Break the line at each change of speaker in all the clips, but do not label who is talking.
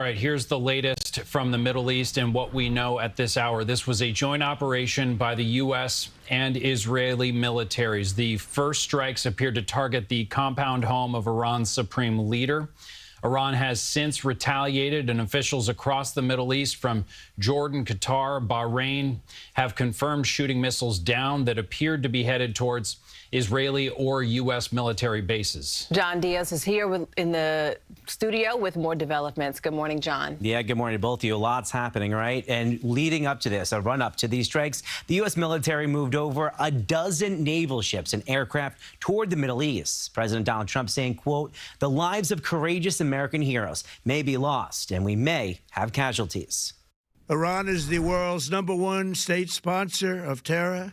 All right, here's the latest from the Middle East and what we know at this hour. This was a joint operation by the U.S. and Israeli militaries. The first strikes appeared to target the compound home of Iran's supreme leader. Iran has since retaliated, and officials across the Middle East from Jordan, Qatar, Bahrain have confirmed shooting missiles down that appeared to be headed towards Israeli or U.S. military bases.
John Diaz is here in the studio with more developments. Good morning, John.
Yeah, good morning to both of you. Lots happening, right? And leading up to this, a run-up to these strikes, the U.S. military moved over a dozen naval ships and aircraft toward the Middle East. President Donald Trump saying, quote, "The lives of courageous American heroes may be lost, and we may have casualties."
Iran is the world's #1 state sponsor of terror.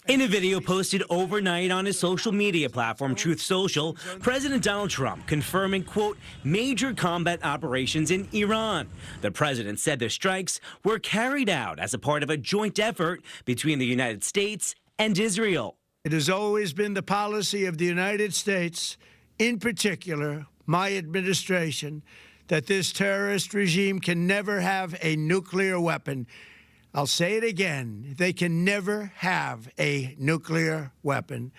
In a video posted overnight on his social media platform, Truth Social, President Donald Trump confirming, quote, "major combat operations in Iran." The president said the strikes were carried out as a part of a joint effort between the United States and Israel.
It has always been the policy of the United States, in particular, my administration, that this terrorist regime can never have a nuclear weapon. I'll say it again. They can never have a nuclear weapon.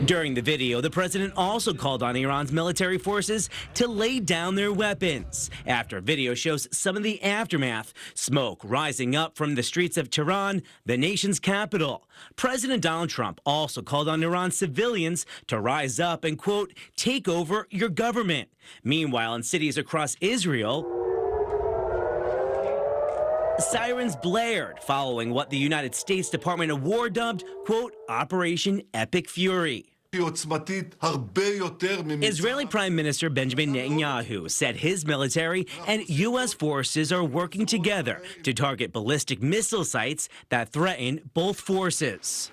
During the video, the president also called on Iran's military forces to lay down their weapons. After video shows some of the aftermath, smoke rising up from the streets of Tehran, the nation's capital. President Donald Trump also called on Iran civilians to rise up and, quote, "take over your government." Meanwhile, in cities across Israel, sirens blared following what the United States Department of War dubbed, quote, Operation Epic Fury. Israeli Prime Minister Benjamin Netanyahu said his military and U.S. forces are working together to target ballistic missile sites that threaten both forces.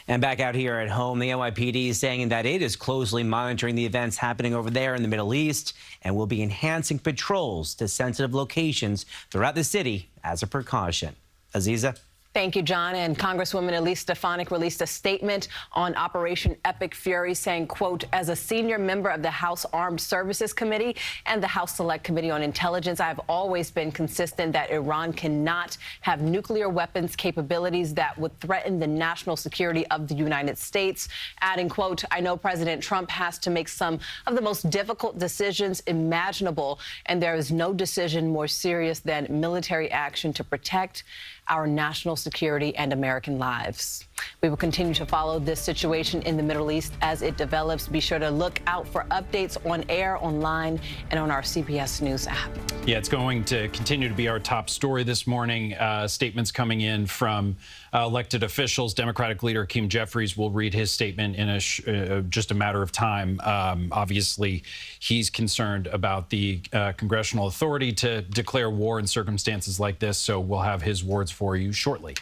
And back out here at home, the NYPD is saying that it is closely monitoring the events happening over there in the Middle East and will be enhancing patrols to sensitive locations throughout the city as a precaution. Aziza?
Thank you, John. And Congresswoman Elise Stefanik released a statement on Operation Epic Fury saying, quote, "as a senior member of the House Armed Services Committee and the House Select Committee on Intelligence, I have always been consistent that Iran cannot have nuclear weapons capabilities that would threaten the national security of the United States." Adding, quote, "I know President Trump has to make some of the most difficult decisions imaginable, and there is no decision more serious than military action to protect our national security and American lives." We will continue to follow this situation in the Middle East as it develops. Be sure to look out for updates on air, online, and on our CBS News app.
Yeah, it's going to continue to be our top story this morning. Statements coming in from elected officials. Democratic leader Hakeem Jeffries will read his statement in just a matter of time. Obviously, he's concerned about the congressional authority to declare war in circumstances like this, so we'll have his words for you shortly.